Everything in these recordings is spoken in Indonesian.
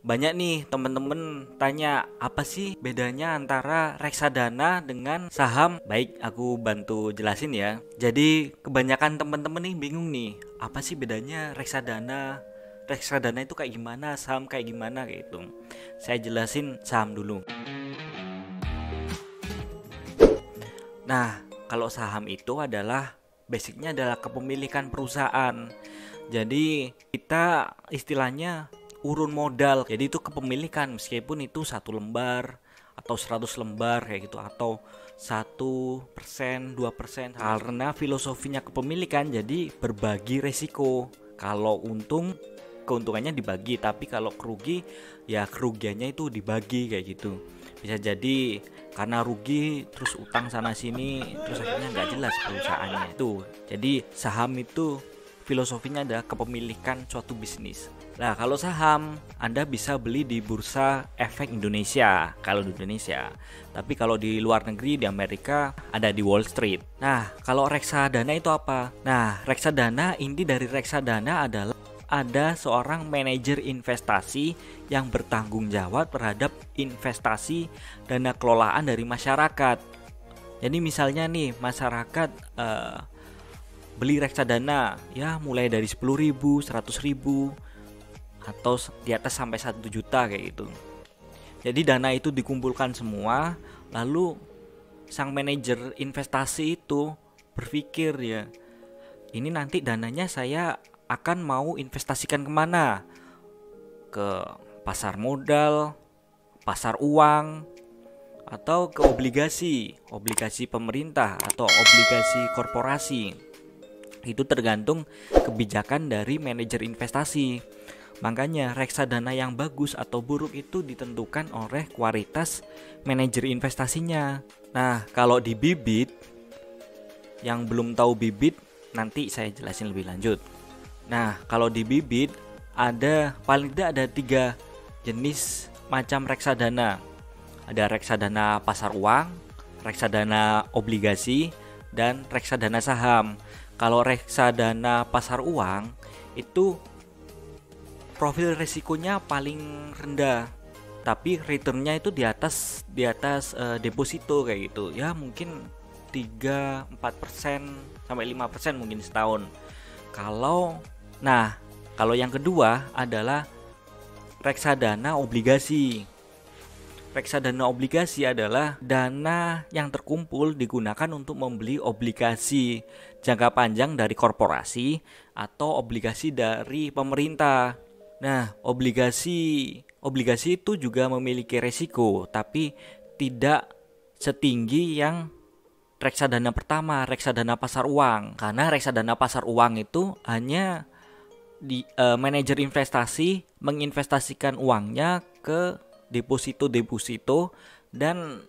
Banyak nih temen-temen tanya apa sih bedanya antara reksadana dengan saham. Baik, aku bantu jelasin ya. Jadi kebanyakan temen-temen nih bingung nih, apa sih bedanya reksadana? Reksadana itu kayak gimana, saham kayak gimana kayak gitu. Saya jelasin saham dulu. Nah, kalau saham itu adalah basicnya adalah kepemilikan perusahaan. Jadi kita istilahnya urun modal. Jadi itu kepemilikan meskipun itu 1 lembar atau 100 lembar kayak gitu, atau 1%, 2%. Karena filosofinya kepemilikan, jadi berbagi resiko. Kalau untung, keuntungannya dibagi, tapi kalau kerugi ya kerugiannya itu dibagi kayak gitu. Bisa jadi karena rugi terus utang sana sini, terus akhirnya nggak jelas perusahaannya itu. Jadi saham itu filosofinya adalah kepemilikan suatu bisnis. Nah, kalau saham Anda bisa beli di Bursa Efek Indonesia kalau di Indonesia. Tapi kalau di luar negeri, di Amerika, ada di Wall Street. Nah, kalau reksadana itu apa? Nah, reksadana, inti dari reksadana adalah ada seorang manajer investasi yang bertanggung jawab terhadap investasi dana kelolaan dari masyarakat. Jadi misalnya nih masyarakat beli reksadana ya mulai dari 10.000, 100.000 atau di atas sampai 1 juta kayak gitu. Jadi dana itu dikumpulkan semua, lalu sang manajer investasi itu berpikir ya, ini nanti dananya saya akan mau investasikan kemana? Ke pasar modal, pasar uang, atau ke obligasi pemerintah atau obligasi korporasi. Itu tergantung kebijakan dari manajer investasi. Makanya reksadana yang bagus atau buruk itu ditentukan oleh kualitas manajer investasinya. Nah, kalau di Bibit, yang belum tahu Bibit, nanti saya jelasin lebih lanjut. Nah, kalau di Bibit ada paling tidak ada 3 jenis macam reksadana. Ada reksadana pasar uang, reksadana obligasi, dan reksadana saham. Kalau reksadana pasar uang itu profil risikonya paling rendah, tapi returnnya itu di atas deposito kayak gitu. Ya mungkin 3-4% sampai 5% mungkin setahun. Kalau yang kedua adalah reksadana obligasi. Reksadana obligasi adalah dana yang terkumpul digunakan untuk membeli obligasi jangka panjang dari korporasi atau obligasi dari pemerintah. Nah, obligasi itu juga memiliki resiko, tapi tidak setinggi yang reksadana pertama, reksadana pasar uang. Karena reksadana pasar uang itu hanya manajer investasi menginvestasikan uangnya ke deposito dan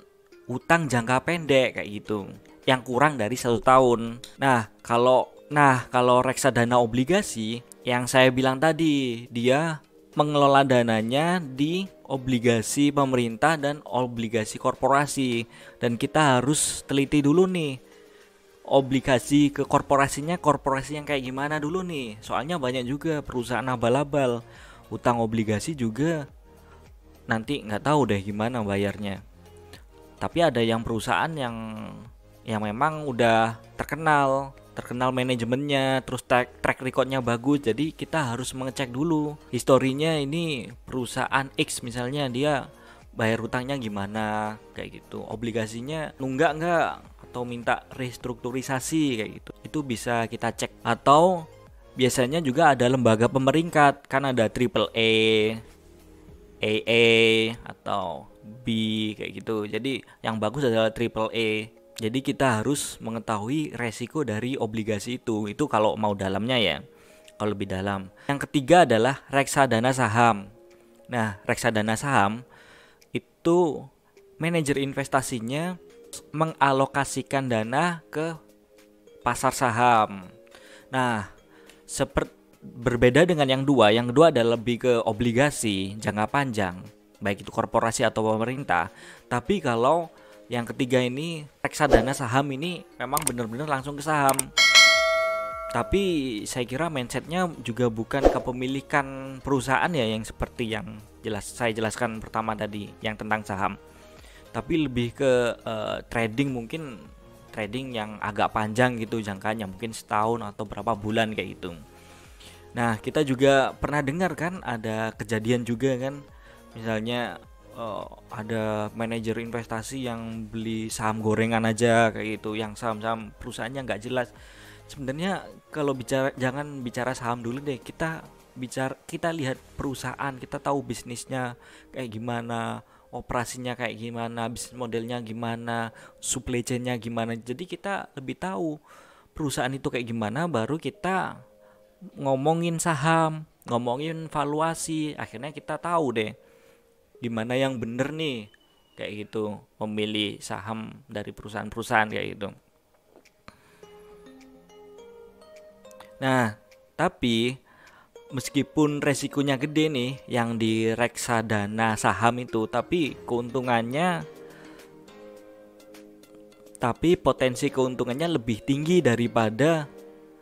utang jangka pendek kayak gitu yang kurang dari 1 tahun. Nah, kalau reksadana obligasi yang saya bilang tadi, dia mengelola dananya di obligasi pemerintah dan obligasi korporasi, dan kita harus teliti dulu nih obligasi ke korporasinya, korporasi yang kayak gimana dulu nih. Soalnya banyak juga perusahaan abal-abal. Utang obligasi juga nanti nggak tahu deh gimana bayarnya. Tapi ada yang perusahaan yang memang udah terkenal manajemennya, terus track recordnya bagus. Jadi kita harus mengecek dulu historinya, ini perusahaan X misalnya dia bayar hutangnya gimana kayak gitu, obligasinya nunggak nggak atau minta restrukturisasi kayak gitu. Itu bisa kita cek. Atau biasanya juga ada lembaga pemeringkat, kan ada AAA, AA atau B kayak gitu. Jadi yang bagus adalah AAA. Jadi kita harus mengetahui resiko dari obligasi itu kalau mau dalamnya ya, kalau lebih dalam. Yang ketiga adalah reksadana saham. Nah, reksadana saham itu manajer investasinya mengalokasikan dana ke pasar saham. Nah, berbeda dengan yang kedua adalah lebih ke obligasi jangka panjang, baik itu korporasi atau pemerintah. Tapi kalau yang ketiga ini, reksadana saham ini memang benar-benar langsung ke saham. Tapi saya kira mindsetnya juga bukan kepemilikan perusahaan ya, yang seperti yang saya jelaskan pertama tadi yang tentang saham. Tapi lebih ke trading, mungkin trading yang agak panjang gitu jangkanya, mungkin setahun atau berapa bulan kayak gitu. Nah, kita juga pernah dengar kan ada kejadian juga kan, misalnya ada manajer investasi yang beli saham gorengan aja kayak gitu, yang saham-saham perusahaannya nggak jelas. Sebenarnya kalau jangan bicara saham dulu deh, kita lihat perusahaan, kita tahu bisnisnya kayak gimana, operasinya kayak gimana, bisnis modelnya gimana, supply chainnya gimana. Jadi kita lebih tahu perusahaan itu kayak gimana, baru kita ngomongin saham, ngomongin valuasi. Akhirnya kita tahu deh gimana yang bener nih kayak gitu, memilih saham dari perusahaan-perusahaan kayak gitu. Nah, tapi meskipun resikonya gede nih yang di reksadana saham itu, tapi potensi keuntungannya lebih tinggi daripada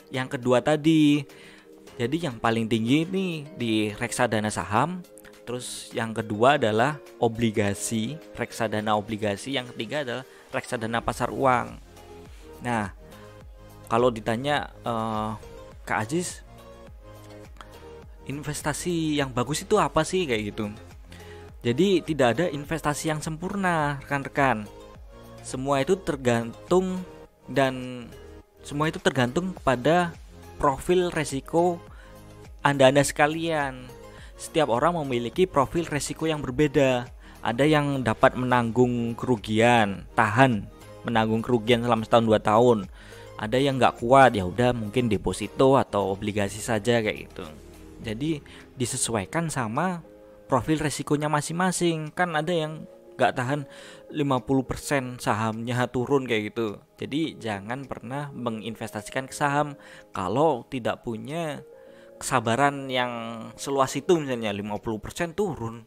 yang kedua tadi. Jadi yang paling tinggi nih di reksadana saham, terus yang kedua adalah obligasi, reksadana obligasi, yang ketiga adalah reksadana pasar uang. Nah, kalau ditanya Kak Aziz, investasi yang bagus itu apa sih kayak gitu? Jadi tidak ada investasi yang sempurna, rekan-rekan. Semua itu tergantung kepada profil resiko Anda sekalian. Setiap orang memiliki profil resiko yang berbeda. Ada yang dapat menanggung kerugian, menanggung kerugian selama setahun 2 tahun. Ada yang nggak kuat, ya udah mungkin deposito atau obligasi saja kayak gitu. Jadi disesuaikan sama profil resikonya masing-masing. Kan ada yang nggak tahan 50% sahamnya turun kayak gitu. Jadi jangan pernah menginvestasikan ke saham kalau tidak punya kesabaran yang seluas itu. Misalnya 50% turun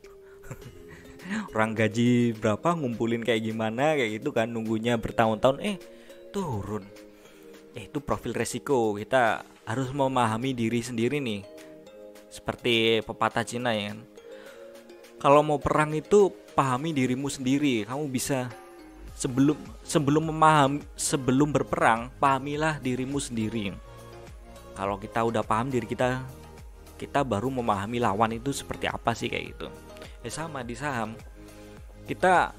orang gaji berapa ngumpulin kayak gimana kayak gitu kan, nunggunya bertahun-tahun turun. Itu profil resiko. Kita harus memahami diri sendiri nih, seperti pepatah Cina ya kan, kalau mau perang itu pahami dirimu sendiri. Kamu bisa sebelum berperang, pahamilah dirimu sendiri. Kalau kita udah paham diri kita baru memahami lawan itu seperti apa sih kayak gitu. Sama di saham, kita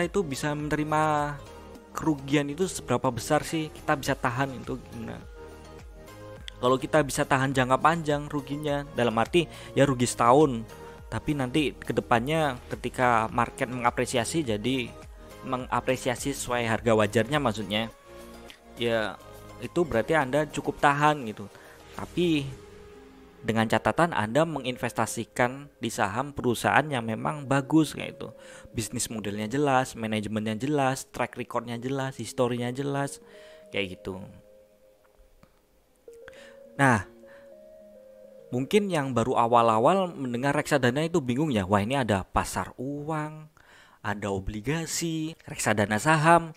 itu bisa menerima kerugian itu seberapa besar sih, kita bisa tahan itu gimana. Kalau kita bisa tahan jangka panjang ruginya, dalam arti ya rugi setahun, tapi nanti kedepannya ketika market mengapresiasi, jadi mengapresiasi sesuai harga wajarnya maksudnya, ya itu berarti Anda cukup tahan gitu. Tapi dengan catatan Anda menginvestasikan di saham perusahaan yang memang bagus kayak itu, bisnis modelnya jelas, manajemennya jelas, track recordnya jelas, historinya jelas kayak gitu. Nah, mungkin yang baru awal-awal mendengar reksadana itu bingung ya, wah ini ada pasar uang, ada obligasi, reksadana saham.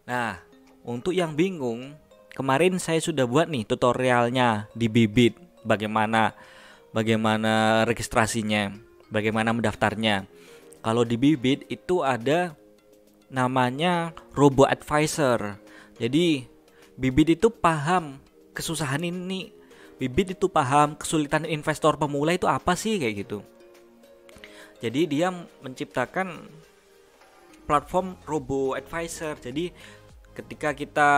Nah, untuk yang bingung, kemarin saya sudah buat nih tutorialnya di Bibit, bagaimana registrasinya, bagaimana mendaftarnya. Kalau di Bibit itu ada namanya Robo Advisor. Jadi Bibit itu paham kesusahan ini. Bibit itu paham kesulitan investor pemula itu apa sih kayak gitu. Jadi dia menciptakan platform Robo Advisor. Jadi ketika kita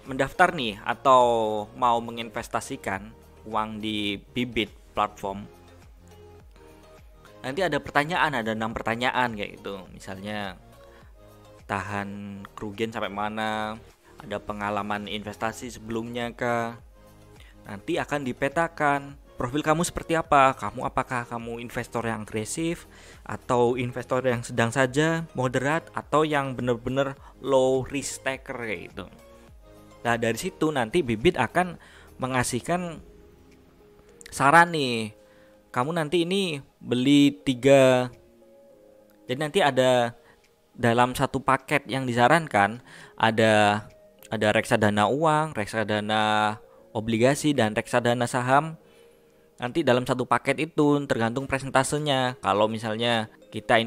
mendaftar nih atau mau menginvestasikan uang di Bibit platform, nanti ada pertanyaan, ada 6 pertanyaan kayak gitu. Misalnya tahan kerugian sampai mana, ada pengalaman investasi sebelumnya kah. Nanti akan dipetakan profil kamu seperti apa. Apakah kamu investor yang agresif, atau investor yang sedang saja, moderat, atau yang benar-benar low risk taker kayak gitu. Nah dari situ nanti Bibit akan mengasihkan saran nih. Kamu nanti ini beli 3. Jadi nanti ada dalam satu paket yang disarankan ada reksadana uang, reksadana obligasi, dan reksadana saham. Nanti dalam satu paket itu tergantung presentasenya. Kalau misalnya kita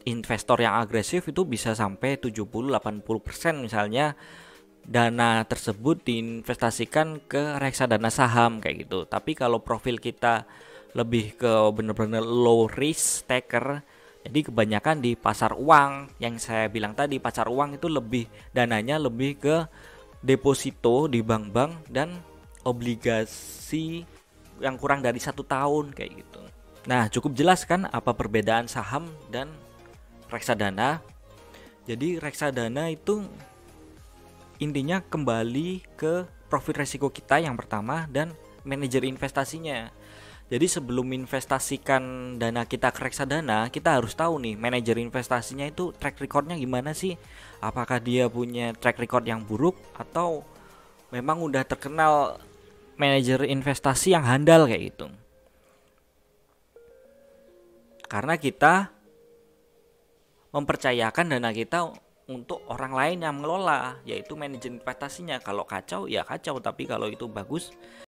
investor yang agresif itu bisa sampai 70-80% misalnya dana tersebut diinvestasikan ke reksadana saham kayak gitu. Tapi kalau profil kita lebih ke bener-bener low risk taker, jadi kebanyakan di pasar uang. Yang saya bilang tadi, pasar uang itu lebih dananya lebih ke deposito di bank-bank dan obligasi yang kurang dari 1 tahun kayak gitu. Nah, cukup jelas kan apa perbedaan saham dan reksadana. Jadi reksadana itu intinya kembali ke profil resiko kita yang pertama dan manajer investasinya. Jadi sebelum investasikan dana kita ke reksadana, kita harus tahu nih manajer investasinya itu track recordnya gimana sih? Apakah dia punya track record yang buruk atau memang udah terkenal manajer investasi yang handal kayak gitu. Karena kita mempercayakan dana kita untuk orang lain yang mengelola, yaitu manajer investasinya. Kalau kacau ya kacau, tapi kalau itu bagus